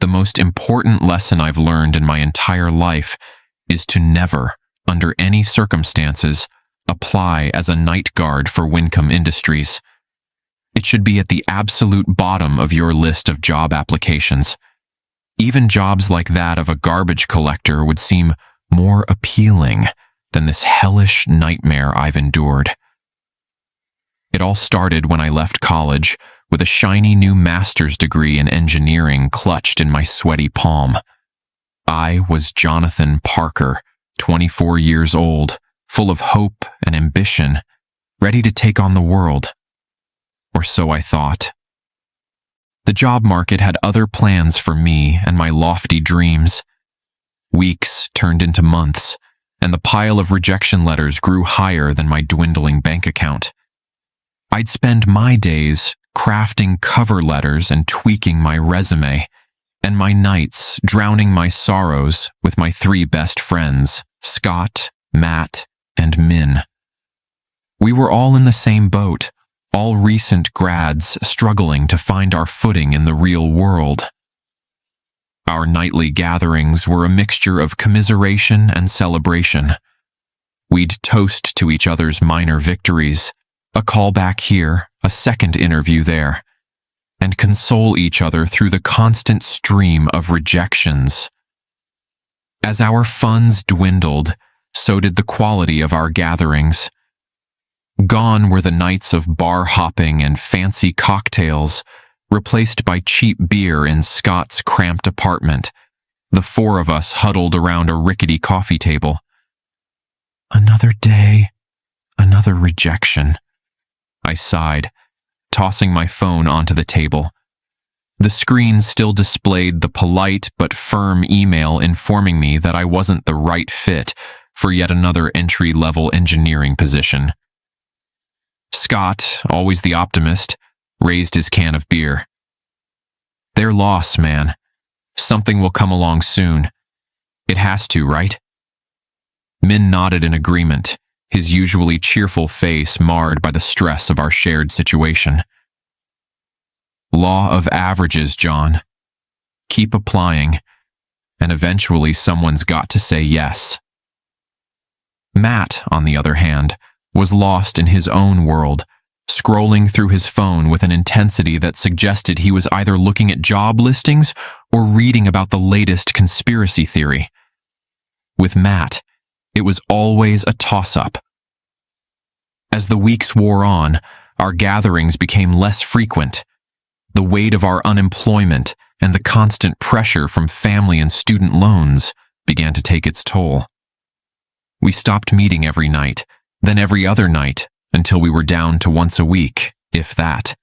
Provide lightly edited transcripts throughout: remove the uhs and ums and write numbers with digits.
The most important lesson I've learned in my entire life is to never, under any circumstances, apply as a night guard for Wincom Industries. It should be at the absolute bottom of your list of job applications. Even jobs like that of a garbage collector would seem more appealing than this hellish nightmare I've endured. It all started when I left college with a shiny new master's degree in engineering clutched in my sweaty palm. I was Jonathan Parker, 24 years old, full of hope and ambition, ready to take on the world. Or so I thought. The job market had other plans for me and my lofty dreams. Weeks turned into months, and the pile of rejection letters grew higher than my dwindling bank account. I'd spend my days crafting cover letters and tweaking my resume, and my nights drowning my sorrows with my 3 best friends, Scott, Matt, and Min. We were all in the same boat, all recent grads struggling to find our footing in the real world. Our nightly gatherings were a mixture of commiseration and celebration. We'd toast to each other's minor victories, a call back here, a second interview there, and console each other through the constant stream of rejections. As our funds dwindled, so did the quality of our gatherings. Gone were the nights of bar hopping and fancy cocktails, replaced by cheap beer in Scott's cramped apartment, the 4 of us huddled around a rickety coffee table. Another day, another rejection, I sighed, tossing my phone onto the table. The screen still displayed the polite but firm email informing me that I wasn't the right fit for yet another entry-level engineering position. Scott, always the optimist, raised his can of beer. Their loss, man. Something will come along soon. It has to, right? Min nodded in agreement, his usually cheerful face marred by the stress of our shared situation. Law of averages, John. Keep applying, and eventually someone's got to say yes. Matt, on the other hand, was lost in his own world, scrolling through his phone with an intensity that suggested he was either looking at job listings or reading about the latest conspiracy theory. With Matt, it was always a toss-up. As the weeks wore on, our gatherings became less frequent. The weight of our unemployment and the constant pressure from family and student loans began to take its toll. We stopped meeting every night, then every other night, until we were down to once a week, if that.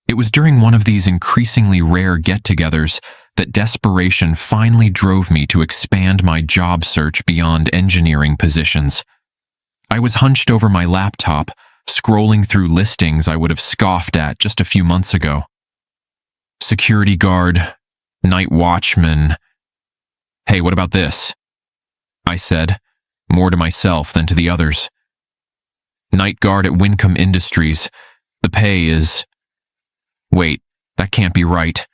It was during one of these increasingly rare get-togethers that desperation finally drove me to expand my job search beyond engineering positions. I was hunched over my laptop, scrolling through listings I would have scoffed at just a few months ago. Security guard, night watchman. Hey, what about this? I said, more to myself than to the others. Night guard at Wincom Industries. The pay is... Wait, that can't be right.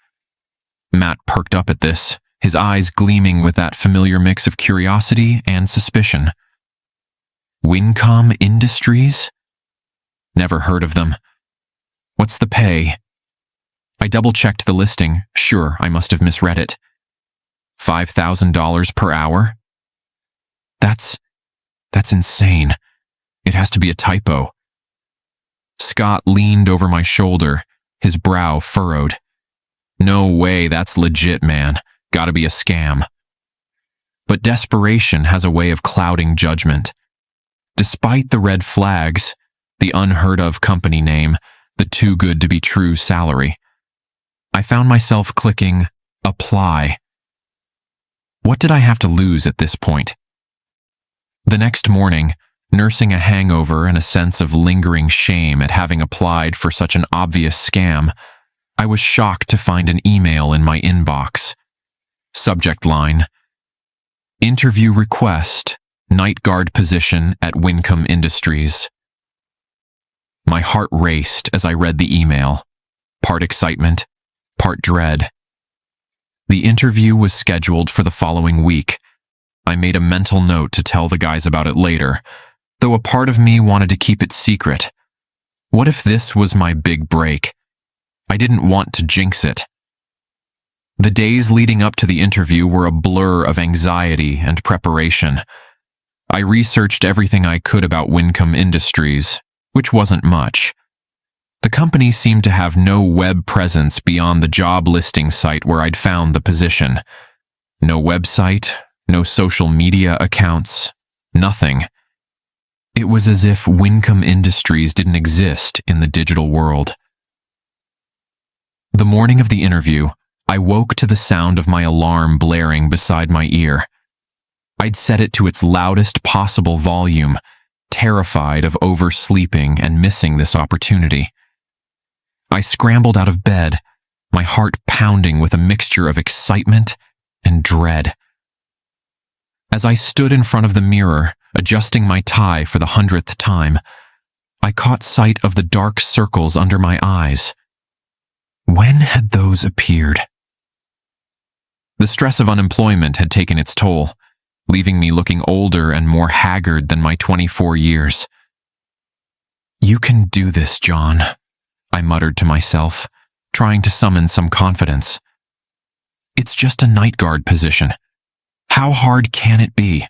Matt perked up at this, his eyes gleaming with that familiar mix of curiosity and suspicion. Wincom Industries? Never heard of them. What's the pay? I double-checked the listing. Sure, I must have misread it. $5,000 per hour? That's insane. It has to be a typo. Scott leaned over my shoulder, his brow furrowed. No way, that's legit, man. Gotta be a scam. But desperation has a way of clouding judgment. Despite the red flags, the unheard-of company name, the too-good-to-be-true salary, I found myself clicking apply. What did I have to lose at this point? The next morning, nursing a hangover and a sense of lingering shame at having applied for such an obvious scam, I was shocked to find an email in my inbox. Subject line: Interview request, night guard position at Wincom Industries. My heart raced as I read the email, part excitement, part dread. The interview was scheduled for the following week. I made a mental note to tell the guys about it later, though a part of me wanted to keep it secret. What if this was my big break? I didn't want to jinx it. The days leading up to the interview were a blur of anxiety and preparation. I researched everything I could about Wincom Industries, which wasn't much. The company seemed to have no web presence beyond the job listing site where I'd found the position. No website, no social media accounts, nothing. It was as if Wincom Industries didn't exist in the digital world. The morning of the interview, I woke to the sound of my alarm blaring beside my ear. I'd set it to its loudest possible volume, terrified of oversleeping and missing this opportunity. I scrambled out of bed, my heart pounding with a mixture of excitement and dread. As I stood in front of the mirror, adjusting my tie for the 100th time, I caught sight of the dark circles under my eyes. When had those appeared? The stress of unemployment had taken its toll, leaving me looking older and more haggard than my 24 years. "You can do this, John," I muttered to myself, trying to summon some confidence. "It's just a night guard position. How hard can it be?"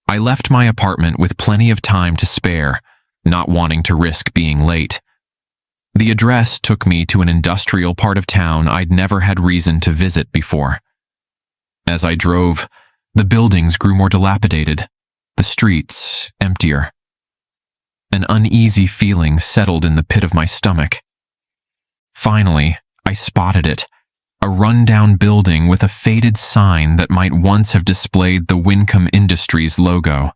I left my apartment with plenty of time to spare, not wanting to risk being late. The address took me to an industrial part of town I'd never had reason to visit before. As I drove, the buildings grew more dilapidated, the streets emptier. An uneasy feeling settled in the pit of my stomach. Finally, I spotted it, a run-down building with a faded sign that might once have displayed the Wincom Industries logo.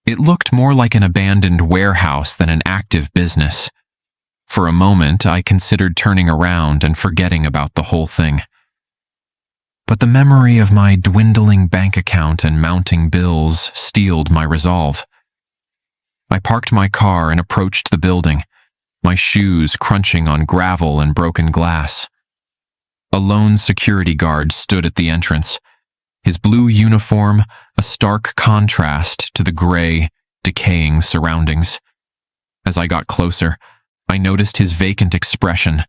It looked more like an abandoned warehouse than an active business. For a moment, I considered turning around and forgetting about the whole thing. But the memory of my dwindling bank account and mounting bills steeled my resolve. I parked my car and approached the building, my shoes crunching on gravel and broken glass. A lone security guard stood at the entrance, his blue uniform a stark contrast to the gray, decaying surroundings. As I got closer, I noticed his vacant expression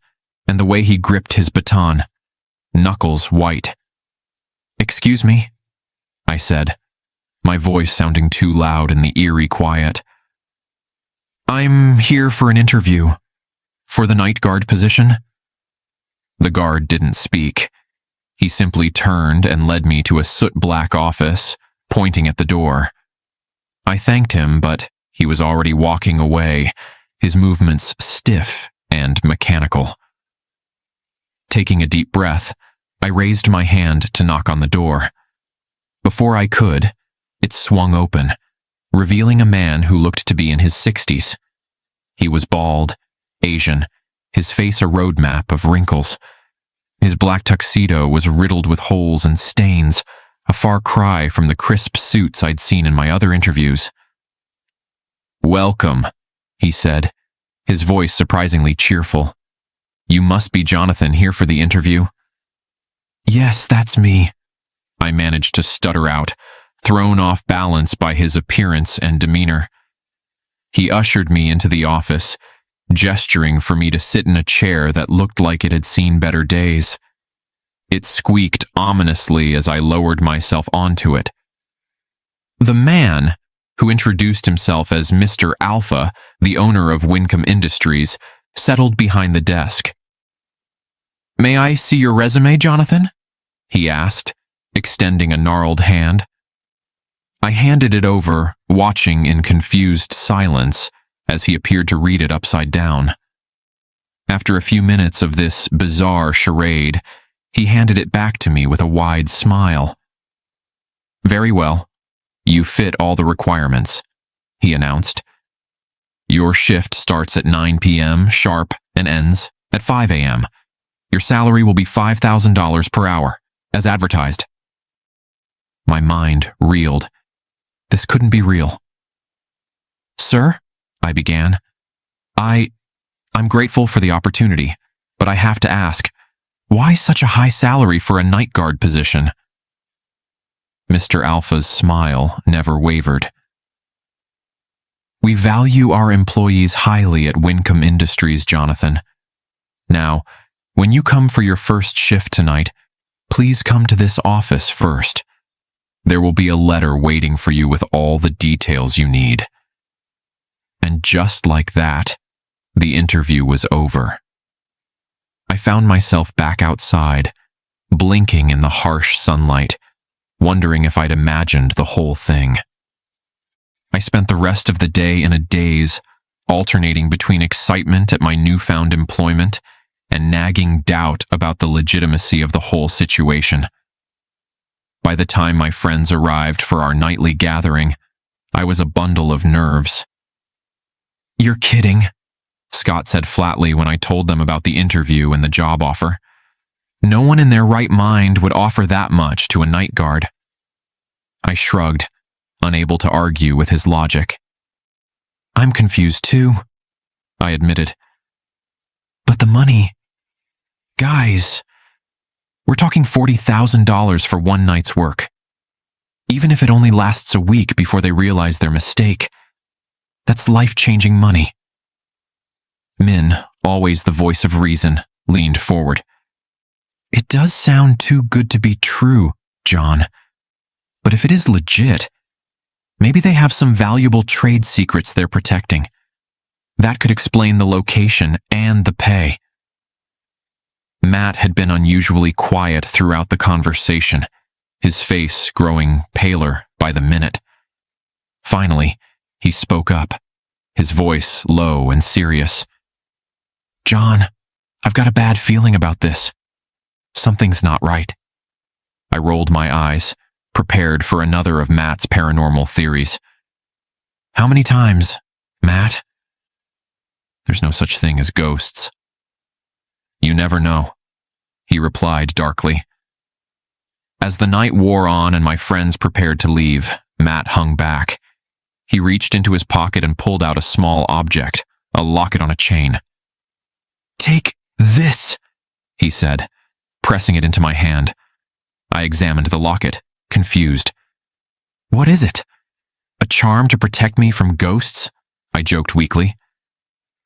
and the way he gripped his baton, knuckles white. "Excuse me," I said, my voice sounding too loud in the eerie quiet. "I'm here for an interview. For the night guard position." The guard didn't speak. He simply turned and led me to a soot-black office, pointing at the door. I thanked him, but he was already walking away, his movements stiff and mechanical. Taking a deep breath, I raised my hand to knock on the door. Before I could, it swung open, revealing a man who looked to be in his 60s. He was bald, Asian, his face a roadmap of wrinkles. His black tuxedo was riddled with holes and stains, a far cry from the crisp suits I'd seen in my other interviews. "Welcome," he said, his voice surprisingly cheerful. "You must be Jonathan here for the interview." "Yes, that's me," I managed to stutter out, thrown off balance by his appearance and demeanor. He ushered me into the office, gesturing for me to sit in a chair that looked like it had seen better days. It squeaked ominously as I lowered myself onto it. The man, who introduced himself as Mr. Alpha, the owner of Wincom Industries, settled behind the desk. "May I see your resume, Jonathan?" he asked, extending a gnarled hand. I handed it over, watching in confused silence as he appeared to read it upside down. After a few minutes of this bizarre charade, he handed it back to me with a wide smile. "Very well. You fit all the requirements," he announced. "Your shift starts at 9 p.m. sharp and ends at 5 a.m. Your salary will be $5,000 per hour, as advertised." My mind reeled. This couldn't be real. "Sir," I began, I'm grateful for the opportunity, but I have to ask, Why such a high salary for a night guard position? Mr. Alpha's smile never wavered. We value our employees highly at Wincom Industries, Jonathan. Now, when you come for your first shift tonight, please come to this office first. There will be a letter waiting for you with all the details you need. And just like that, the interview was over. I found myself back outside, blinking in the harsh sunlight, wondering if I'd imagined the whole thing. I spent the rest of the day in a daze, alternating between excitement at my newfound employment and nagging doubt about the legitimacy of the whole situation. By the time my friends arrived for our nightly gathering, I was a bundle of nerves. "You're kidding," Scott said flatly when I told them about the interview and the job offer. "No one in their right mind would offer that much to a night guard." I shrugged, unable to argue with his logic. "I'm confused too," I admitted. "But the money... Guys, we're talking $40,000 for one night's work. Even if it only lasts a week before they realize their mistake, that's life-changing money." Min, always the voice of reason, leaned forward. "It does sound too good to be true, John. But if it is legit, maybe they have some valuable trade secrets they're protecting. That could explain the location and the pay." Matt had been unusually quiet throughout the conversation, his face growing paler by the minute. Finally, he spoke up, his voice low and serious. "John, I've got a bad feeling about this. Something's not right." I rolled my eyes, prepared for another of Matt's paranormal theories. "How many times, Matt?" "There's no such thing as ghosts." "You never know," he replied darkly. As the night wore on and my friends prepared to leave, Matt hung back. He reached into his pocket and pulled out a small object, a locket on a chain. "Take this," he said, pressing it into my hand. I examined the locket, confused. "What is it? A charm to protect me from ghosts?" I joked weakly.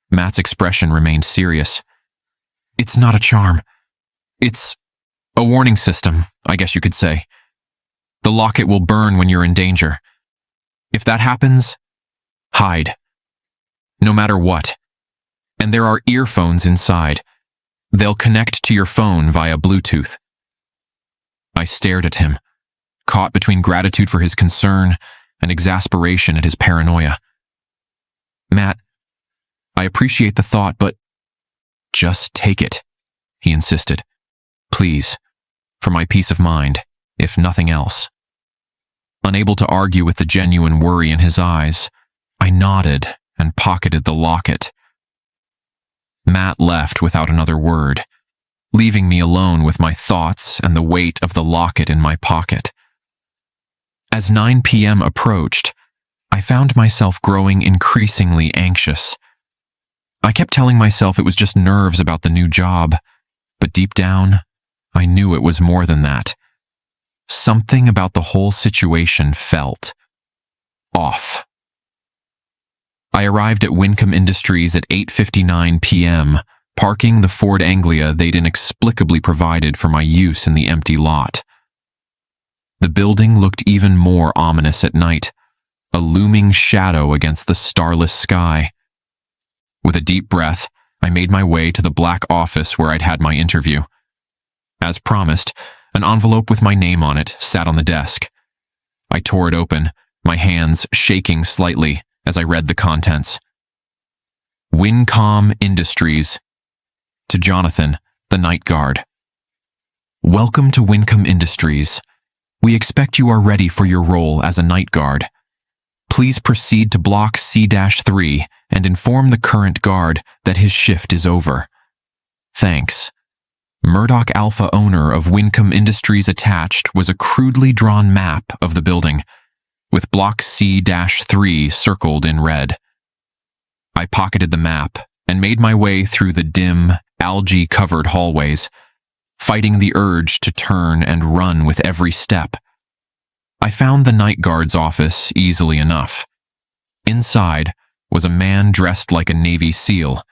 Matt's expression remained serious. "It's not a charm. It's a warning system, I guess you could say. The locket will burn when you're in danger. If that happens, hide. No matter what. And there are earphones inside. They'll connect to your phone via Bluetooth." I stared at him, caught between gratitude for his concern and exasperation at his paranoia. "Matt, I appreciate the thought, but just take it," he insisted. "Please, for my peace of mind, if nothing else." Unable to argue with the genuine worry in his eyes, I nodded and pocketed the locket. Matt left without another word, leaving me alone with my thoughts and the weight of the locket in my pocket. As 9 p.m. approached, I found myself growing increasingly anxious. I kept telling myself it was just nerves about the new job, but deep down, I knew it was more than that. Something about the whole situation felt off. I arrived at Wincom Industries at 8:59 p.m., parking the Ford Anglia they'd inexplicably provided for my use in the empty lot. The building looked even more ominous at night, a looming shadow against the starless sky. With a deep breath, I made my way to the black office where I'd had my interview. As promised, an envelope with my name on it sat on the desk. I tore it open, my hands shaking slightly as I read the contents. Wincom Industries. To Jonathan, the night guard. Welcome to Wincom Industries. We expect you are ready for your role as a night guard. Please proceed to block C-3 and inform the current guard that his shift is over. Thanks. Murdoch Alpha owner of Wincom Industries attached was a crudely drawn map of the building, with block C-3 circled in red. I pocketed the map and made my way through the dim, algae-covered hallways, fighting the urge to turn and run with every step. I found the night guard's office easily enough. Inside was a man dressed like a Navy SEAL,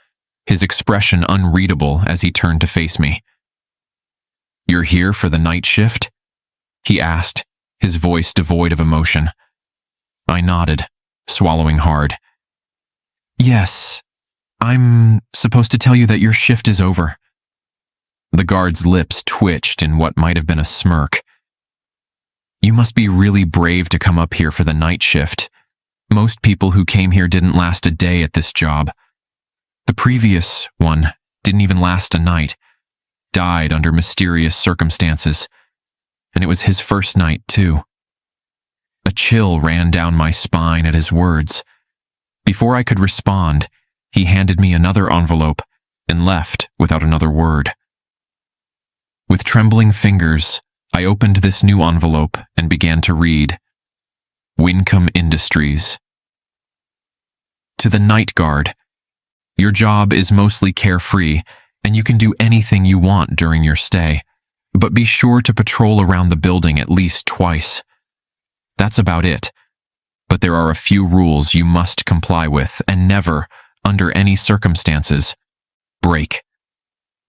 his expression unreadable as he turned to face me. "You're here for the night shift?" he asked, his voice devoid of emotion. I nodded, swallowing hard. "Yes, I'm supposed to tell you that your shift is over." The guard's lips twitched in what might have been a smirk. "You must be really brave to come up here for the night shift. Most people who came here didn't last a day at this job. The previous one didn't even last a night, died under mysterious circumstances, and it was his first night, too." A chill ran down my spine at his words. Before I could respond, he handed me another envelope and left without another word. With trembling fingers, I opened this new envelope and began to read. Wincom Industries. To the night guard. Your job is mostly carefree, and you can do anything you want during your stay, but be sure to patrol around the building at least twice. That's about it, but there are a few rules you must comply with and never, under any circumstances, break.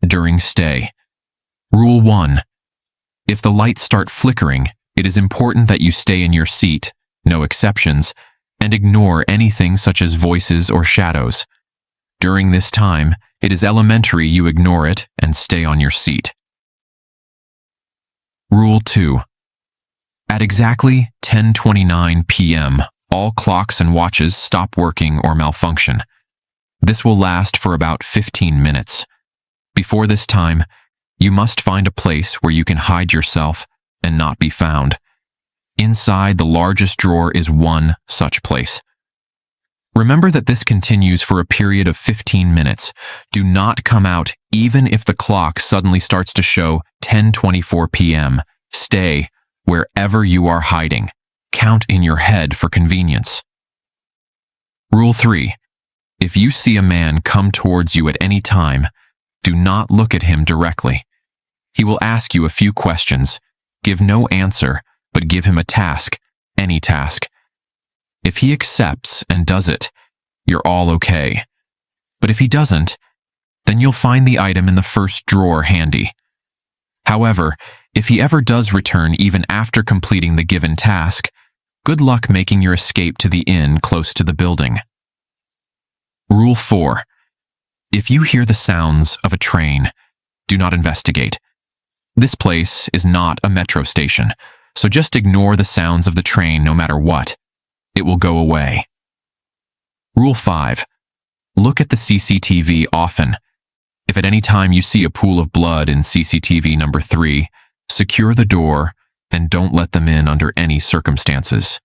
During stay. Rule 1. If the lights start flickering, it is important that you stay in your seat, no exceptions, and ignore anything such as voices or shadows. During this time, it is elementary you ignore it and stay on your seat. Rule 2. At exactly 10:29 p.m., all clocks and watches stop working or malfunction. This will last for about 15 minutes. Before this time, you must find a place where you can hide yourself and not be found. Inside the largest drawer is one such place. Remember that this continues for a period of 15 minutes. Do not come out even if the clock suddenly starts to show 10:24 p.m. Stay wherever you are hiding. Count in your head for convenience. Rule 3. If you see a man come towards you at any time, do not look at him directly. He will ask you a few questions. Give no answer, but give him a task, any task. If he accepts and does it, you're all okay. But if he doesn't, then you'll find the item in the first drawer handy. However, if he ever does return even after completing the given task, good luck making your escape to the inn close to the building. Rule 4. If you hear the sounds of a train, do not investigate. This place is not a metro station, so just ignore the sounds of the train no matter what. It will go away. Rule 5. Look at the CCTV often. If at any time you see a pool of blood in CCTV number 3, secure the door and don't let them in under any circumstances.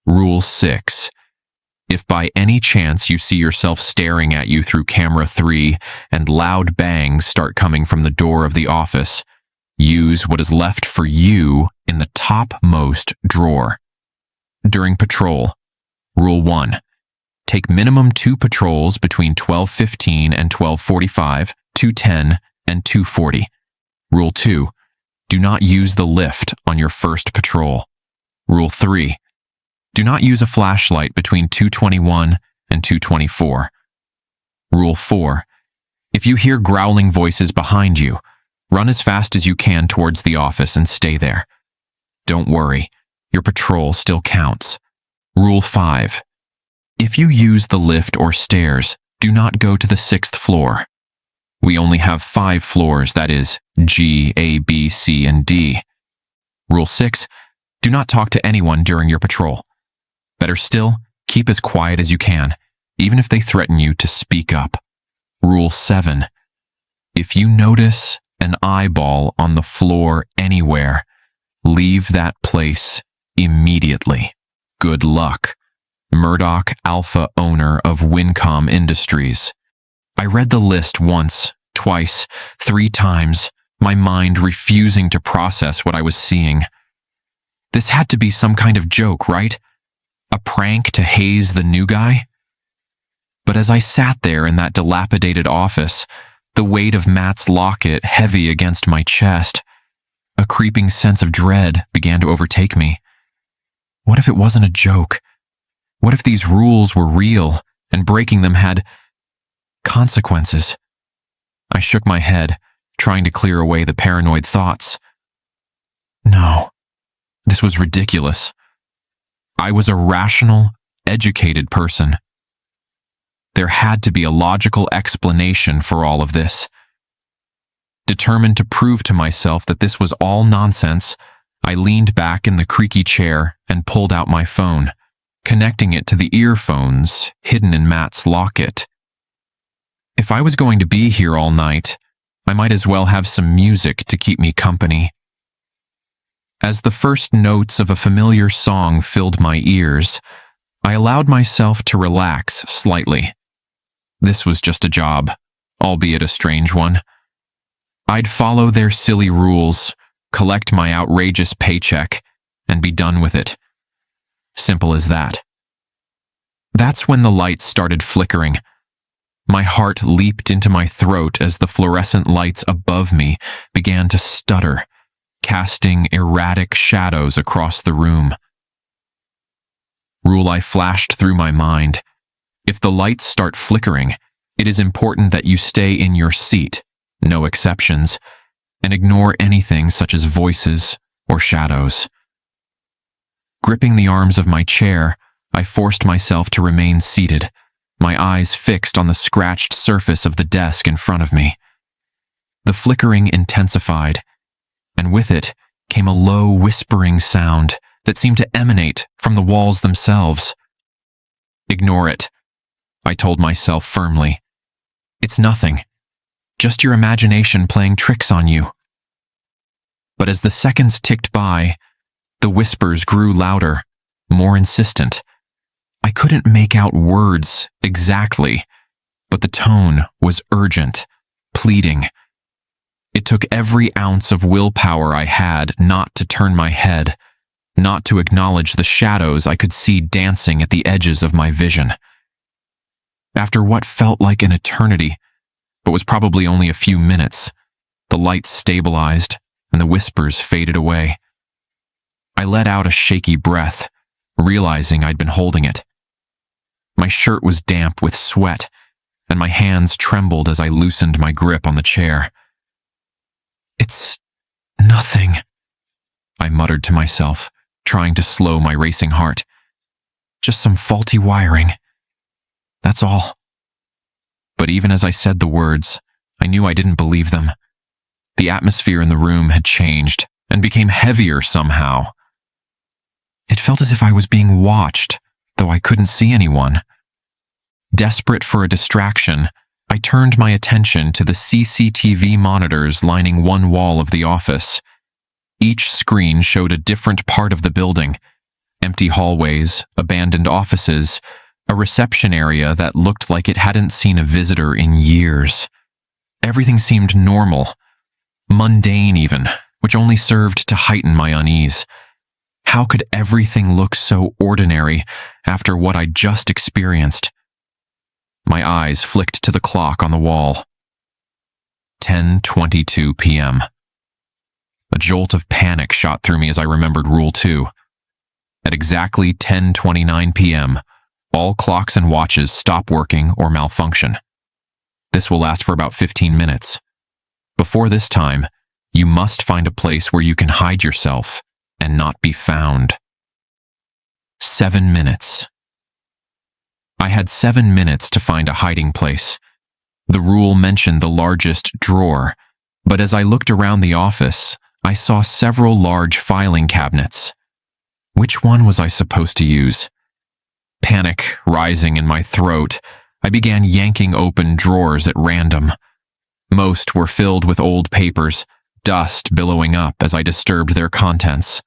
Rule 6. If by any chance you see yourself staring at you through camera 3 and loud bangs start coming from the door of the office, use what is left for you in the topmost drawer. During patrol. Rule 1. Take minimum 2 patrols between 12:15 and 12:45, 2:10, and 2:40. Rule 2. Do not use the lift on your first patrol. Rule 3. Do not use a flashlight between 2:21 and 2:24. Rule 4. If you hear growling voices behind you, run as fast as you can towards the office and stay there. Don't worry, your patrol still counts. Rule 5. If you use the lift or stairs, do not go to the 6th floor. We only have 5 floors, that is, G, A, B, C, and D. Rule 6. Do not talk to anyone during your patrol. Better still, keep as quiet as you can, even if they threaten you to speak up. Rule 7. If you notice an eyeball on the floor anywhere, leave that place immediately. Good luck. Murdoch Alpha, owner of Wincom Industries. I read the list once, twice, 3 times, my mind refusing to process what I was seeing. This had to be some kind of joke, right? A prank to haze the new guy? But as I sat there in that dilapidated office, the weight of Matt's locket heavy against my chest. A creeping sense of dread began to overtake me. What if it wasn't a joke? What if these rules were real and breaking them had consequences? I shook my head, trying to clear away the paranoid thoughts. No, this was ridiculous. I was a rational, educated person. There had to be a logical explanation for all of this. Determined to prove to myself that this was all nonsense, I leaned back in the creaky chair and pulled out my phone, connecting it to the earphones hidden in Matt's locket. If I was going to be here all night, I might as well have some music to keep me company. As the first notes of a familiar song filled my ears, I allowed myself to relax slightly. This was just a job, albeit a strange one. I'd follow their silly rules, collect my outrageous paycheck, and be done with it. Simple as that. That's when the lights started flickering. My heart leaped into my throat as the fluorescent lights above me began to stutter, casting erratic shadows across the room. Rule I flashed through my mind. If the lights start flickering, it is important that you stay in your seat, no exceptions, and ignore anything such as voices or shadows. Gripping the arms of my chair, I forced myself to remain seated, my eyes fixed on the scratched surface of the desk in front of me. The flickering intensified, and with it came a low whispering sound that seemed to emanate from the walls themselves. Ignore it, I told myself firmly. It's nothing, just your imagination playing tricks on you. But as the seconds ticked by, the whispers grew louder, more insistent. I couldn't make out words exactly, but the tone was urgent, pleading. It took every ounce of willpower I had not to turn my head, not to acknowledge the shadows I could see dancing at the edges of my vision. After what felt like an eternity, but was probably only a few minutes, the lights stabilized and the whispers faded away. I let out a shaky breath, realizing I'd been holding it. My shirt was damp with sweat, and my hands trembled as I loosened my grip on the chair. It's nothing, I muttered to myself, trying to slow my racing heart. Just some faulty wiring. That's all. But even as I said the words, I knew I didn't believe them. The atmosphere in the room had changed and became heavier somehow. It felt as if I was being watched, though I couldn't see anyone. Desperate for a distraction, I turned my attention to the CCTV monitors lining one wall of the office. Each screen showed a different part of the building: empty hallways, abandoned offices, a reception area that looked like it hadn't seen a visitor in years. Everything seemed normal, mundane even, which only served to heighten my unease. How could everything look so ordinary after what I'd just experienced? My eyes flicked to the clock on the wall. 10:22 p.m. A jolt of panic shot through me as I remembered Rule 2. At exactly 10:29 p.m., all clocks and watches stop working or malfunction. This will last for about 15 minutes. Before this time, you must find a place where you can hide yourself and not be found. 7 minutes. I had 7 minutes to find a hiding place. The rule mentioned the largest drawer, but as I looked around the office, I saw several large filing cabinets. Which one was I supposed to use? Panic rising in my throat, I began yanking open drawers at random. Most were filled with old papers, dust billowing up as I disturbed their contents.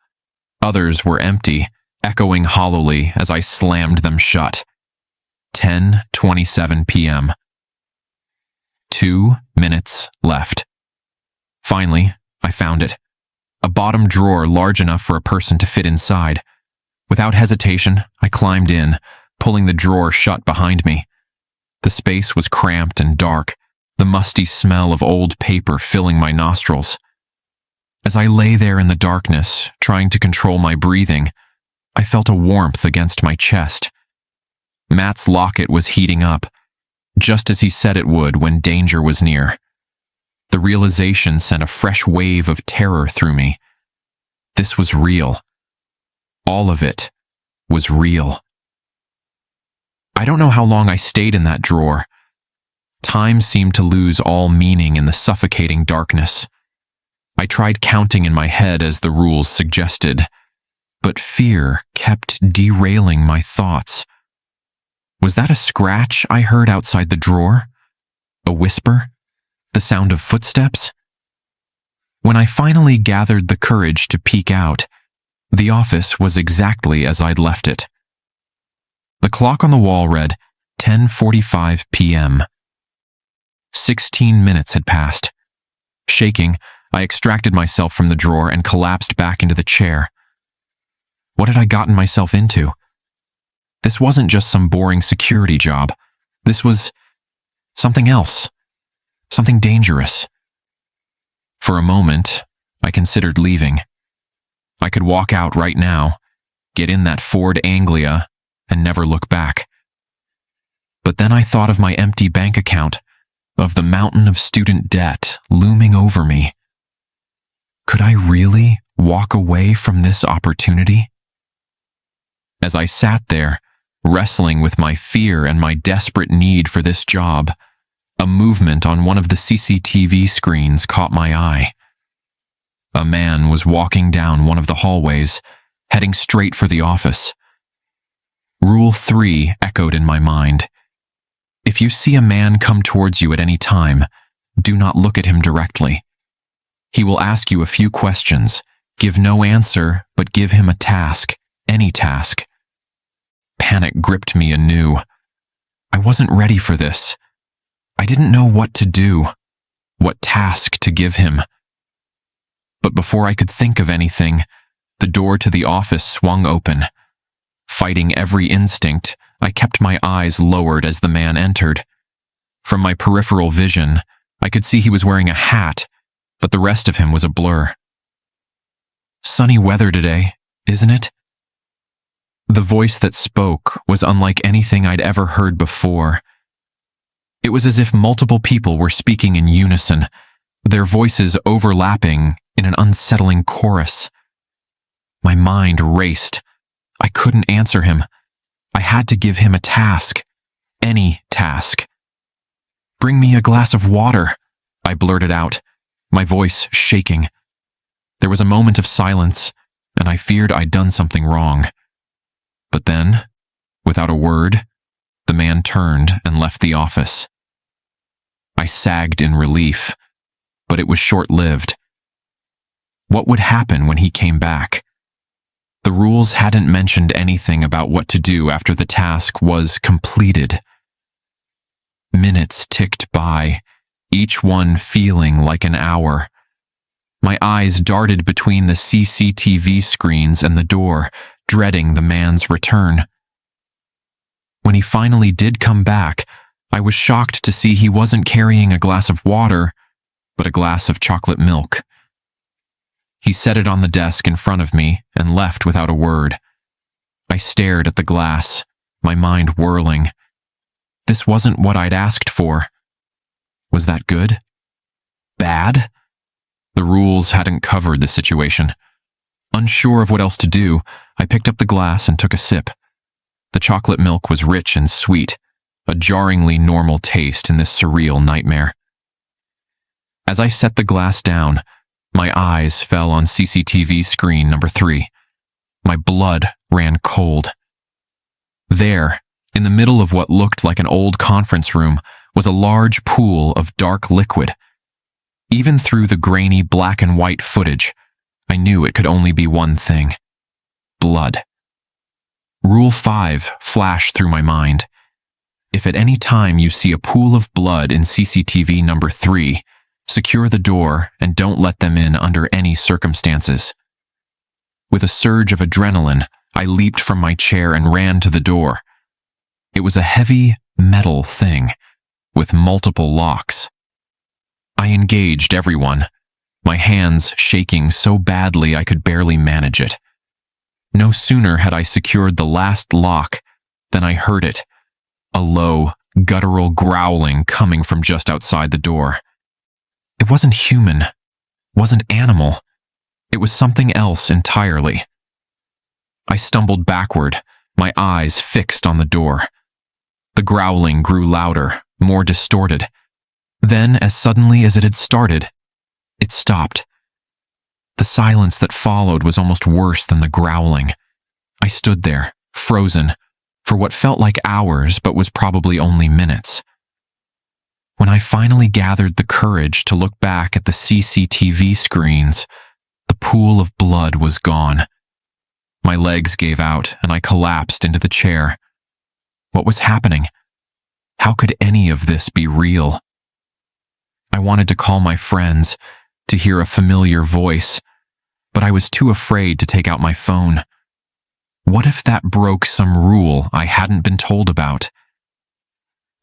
Others were empty, echoing hollowly as I slammed them shut. 10:27 p.m. 2 minutes left. Finally, I found it. A bottom drawer large enough for a person to fit inside. Without hesitation, I climbed in, pulling the drawer shut behind me. The space was cramped and dark, the musty smell of old paper filling my nostrils. As I lay there in the darkness, trying to control my breathing, I felt a warmth against my chest. Matt's locket was heating up, just as he said it would when danger was near. The realization sent a fresh wave of terror through me. This was real. All of it was real. I don't know how long I stayed in that drawer. Time seemed to lose all meaning in the suffocating darkness. I tried counting in my head as the rules suggested, but fear kept derailing my thoughts. Was that a scratch I heard outside the drawer? A whisper? The sound of footsteps? When I finally gathered the courage to peek out, the office was exactly as I'd left it. The clock on the wall read 10:45 p.m. 16 minutes had passed. Shaking, I extracted myself from the drawer and collapsed back into the chair. What had I gotten myself into? This wasn't just some boring security job. This was something else. Something dangerous. For a moment, I considered leaving. I could walk out right now, get in that Ford Anglia, and never look back. But then I thought of my empty bank account, of the mountain of student debt looming over me. Could I really walk away from this opportunity? As I sat there, wrestling with my fear and my desperate need for this job, a movement on one of the CCTV screens caught my eye. A man was walking down one of the hallways, heading straight for the office. Rule 3 echoed in my mind. If you see a man come towards you at any time, do not look at him directly. He will ask you a few questions. Give no answer, but give him a task, any task. Panic gripped me anew. I wasn't ready for this. I didn't know what to do, what task to give him. But before I could think of anything, the door to the office swung open. Fighting every instinct, I kept my eyes lowered as the man entered. From my peripheral vision, I could see he was wearing a hat, but the rest of him was a blur. Sunny weather today, isn't it? The voice that spoke was unlike anything I'd ever heard before. It was as if multiple people were speaking in unison, their voices overlapping in an unsettling chorus. My mind raced. I couldn't answer him. I had to give him a task. Any task. "Bring me a glass of water," I blurted out, my voice shaking. There was a moment of silence, and I feared I'd done something wrong. But then, without a word, the man turned and left the office. I sagged in relief, but it was short-lived. What would happen when he came back? The rules hadn't mentioned anything about what to do after the task was completed. Minutes ticked by, each one feeling like an hour. My eyes darted between the CCTV screens and the door, dreading the man's return. When he finally did come back, I was shocked to see he wasn't carrying a glass of water, but a glass of chocolate milk. He set it on the desk in front of me and left without a word. I stared at the glass, my mind whirling. This wasn't what I'd asked for. Was that good? Bad? The rules hadn't covered the situation. Unsure of what else to do, I picked up the glass and took a sip. The chocolate milk was rich and sweet, a jarringly normal taste in this surreal nightmare. As I set the glass down, my eyes fell on CCTV screen number 3. My blood ran cold. There, in the middle of what looked like an old conference room, was a large pool of dark liquid. Even through the grainy black and white footage, I knew it could only be one thing: blood. Rule 5 flashed through my mind. If at any time you see a pool of blood in CCTV number 3, secure the door and don't let them in under any circumstances. With a surge of adrenaline, I leaped from my chair and ran to the door. It was a heavy, metal thing, with multiple locks. I engaged everyone, my hands shaking so badly I could barely manage it. No sooner had I secured the last lock than I heard it, a low, guttural growling coming from just outside the door. It wasn't human, wasn't animal. It was something else entirely. I stumbled backward, my eyes fixed on the door. The growling grew louder, more distorted. Then, as suddenly as it had started, it stopped. The silence that followed was almost worse than the growling. I stood there, frozen, for what felt like hours but was probably only minutes. When I finally gathered the courage to look back at the CCTV screens, the pool of blood was gone. My legs gave out and I collapsed into the chair. What was happening? How could any of this be real? I wanted to call my friends, to hear a familiar voice, but I was too afraid to take out my phone. What if that broke some rule I hadn't been told about?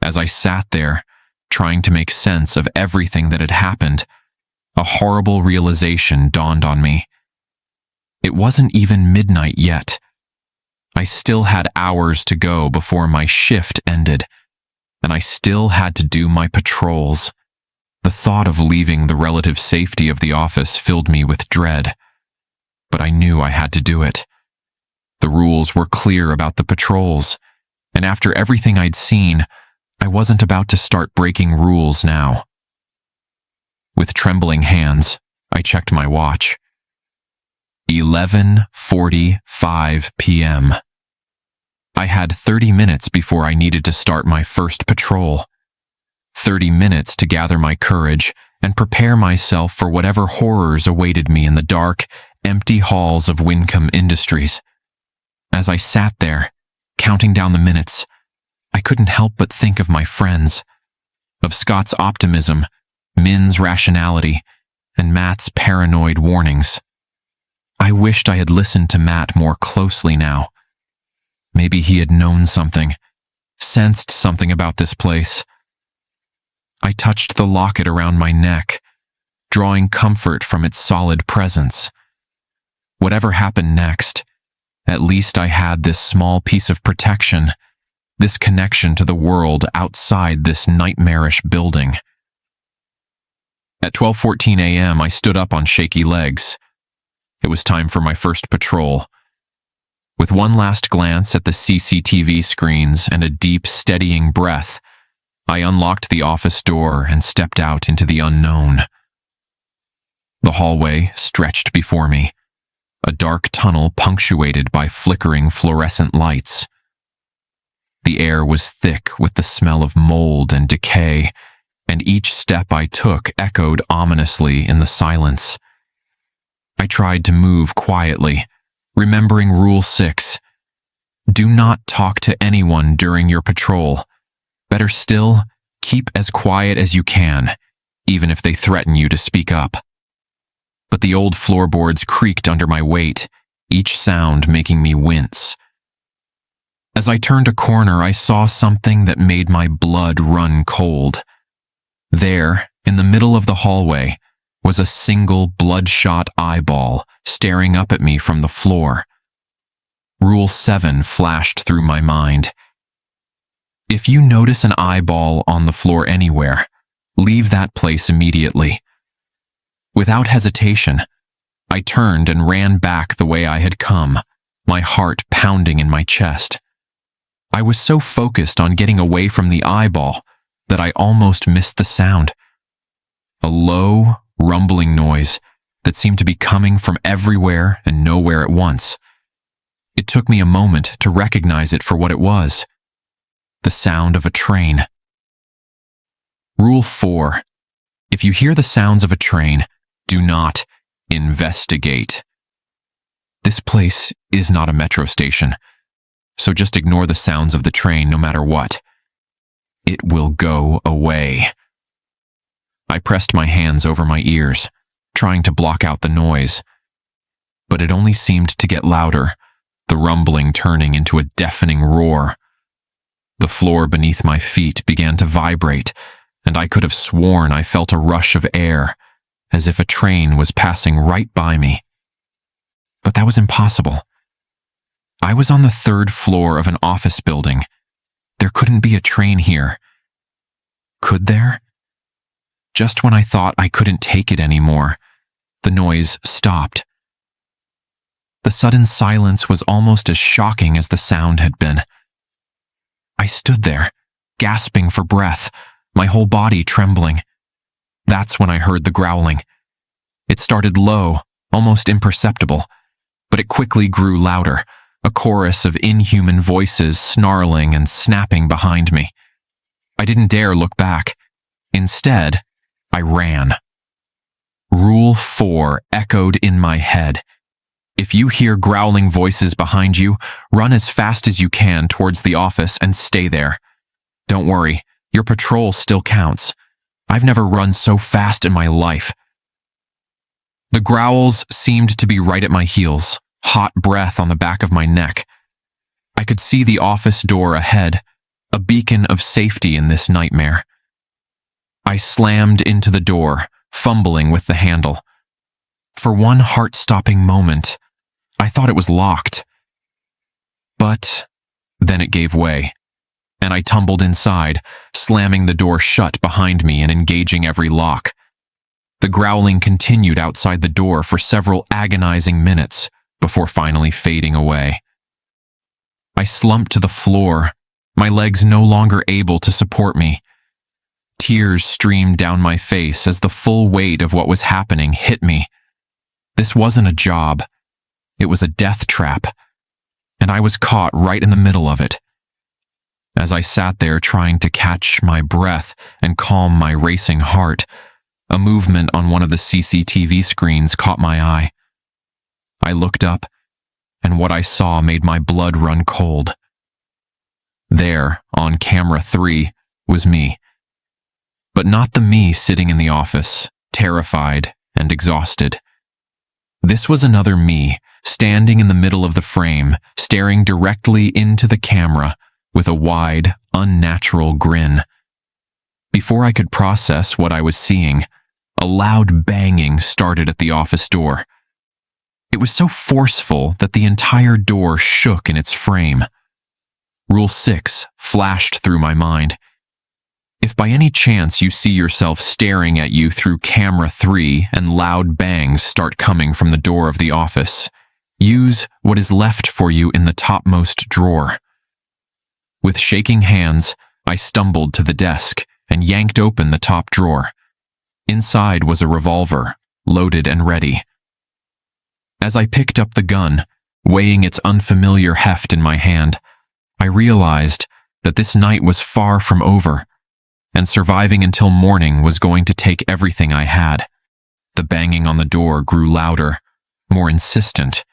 As I sat there, trying to make sense of everything that had happened, a horrible realization dawned on me. It wasn't even midnight yet. I still had hours to go before my shift ended, and I still had to do my patrols. The thought of leaving the relative safety of the office filled me with dread, but I knew I had to do it. The rules were clear about the patrols, and after everything I'd seen, I wasn't about to start breaking rules now. With trembling hands, I checked my watch. 11:45 p.m. I had 30 minutes before I needed to start my first patrol. 30 minutes to gather my courage and prepare myself for whatever horrors awaited me in the dark, empty halls of Wincom Industries. As I sat there, counting down the minutes, I couldn't help but think of my friends, of Scott's optimism, Min's rationality, and Matt's paranoid warnings. I wished I had listened to Matt more closely now. Maybe he had known something, sensed something about this place. I touched the locket around my neck, drawing comfort from its solid presence. Whatever happened next, at least I had this small piece of protection, this connection to the world outside this nightmarish building. At 12:14 a.m., I stood up on shaky legs. It was time for my first patrol. With one last glance at the CCTV screens and a deep, steadying breath, I unlocked the office door and stepped out into the unknown. The hallway stretched before me, a dark tunnel punctuated by flickering fluorescent lights. The air was thick with the smell of mold and decay, and each step I took echoed ominously in the silence. I tried to move quietly, remembering Rule 6. Do not talk to anyone during your patrol. Better still, keep as quiet as you can, even if they threaten you to speak up. But the old floorboards creaked under my weight, each sound making me wince. As I turned a corner, I saw something that made my blood run cold. There, in the middle of the hallway, was a single bloodshot eyeball staring up at me from the floor. Rule 7 flashed through my mind. If you notice an eyeball on the floor anywhere, leave that place immediately. Without hesitation, I turned and ran back the way I had come, my heart pounding in my chest. I was so focused on getting away from the eyeball that I almost missed the sound. A low, rumbling noise that seemed to be coming from everywhere and nowhere at once. It took me a moment to recognize it for what it was. The sound of a train. Rule 4. If you hear the sounds of a train, do not investigate. This place is not a metro station, so just ignore the sounds of the train no matter what. It will go away. I pressed my hands over my ears, trying to block out the noise. But it only seemed to get louder, the rumbling turning into a deafening roar. The floor beneath my feet began to vibrate, and I could have sworn I felt a rush of air, as if a train was passing right by me. But that was impossible. I was on the 3rd floor of an office building. There couldn't be a train here. Could there? Just when I thought I couldn't take it anymore, the noise stopped. The sudden silence was almost as shocking as the sound had been. I stood there, gasping for breath, my whole body trembling. That's when I heard the growling. It started low, almost imperceptible, but it quickly grew louder, a chorus of inhuman voices snarling and snapping behind me. I didn't dare look back. Instead, I ran. Rule 4 echoed in my head. If you hear growling voices behind you, run as fast as you can towards the office and stay there. Don't worry, your patrol still counts. I've never run so fast in my life. The growls seemed to be right at my heels, hot breath on the back of my neck. I could see the office door ahead, a beacon of safety in this nightmare. I slammed into the door, fumbling with the handle. For one heart-stopping moment, I thought it was locked. But then it gave way, and I tumbled inside, slamming the door shut behind me and engaging every lock. The growling continued outside the door for several agonizing minutes before finally fading away. I slumped to the floor, my legs no longer able to support me. Tears streamed down my face as the full weight of what was happening hit me. This wasn't a job. It was a death trap, and I was caught right in the middle of it. As I sat there trying to catch my breath and calm my racing heart, a movement on one of the CCTV screens caught my eye. I looked up, and what I saw made my blood run cold. There, on camera 3, was me. But not the me sitting in the office, terrified and exhausted. This was another me, standing in the middle of the frame, staring directly into the camera with a wide, unnatural grin. Before I could process what I was seeing, a loud banging started at the office door. It was so forceful that the entire door shook in its frame. Rule 6 flashed through my mind. If by any chance you see yourself staring at you through camera 3 and loud bangs start coming from the door of the office, use what is left for you in the topmost drawer. With shaking hands, I stumbled to the desk and yanked open the top drawer. Inside was a revolver, loaded and ready. As I picked up the gun, weighing its unfamiliar heft in my hand, I realized that this night was far from over, and surviving until morning was going to take everything I had. The banging on the door grew louder, more insistent.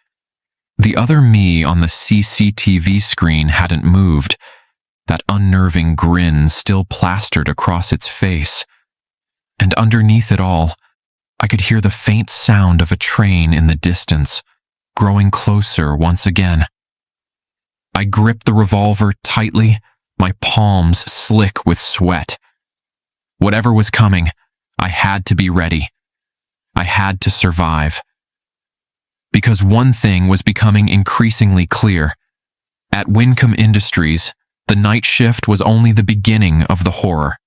The other me on the CCTV screen hadn't moved, that unnerving grin still plastered across its face. And underneath it all, I could hear the faint sound of a train in the distance, growing closer once again. I gripped the revolver tightly, my palms slick with sweat. Whatever was coming, I had to be ready. I had to survive. Because one thing was becoming increasingly clear. At Wincom Industries, the night shift was only the beginning of the horror.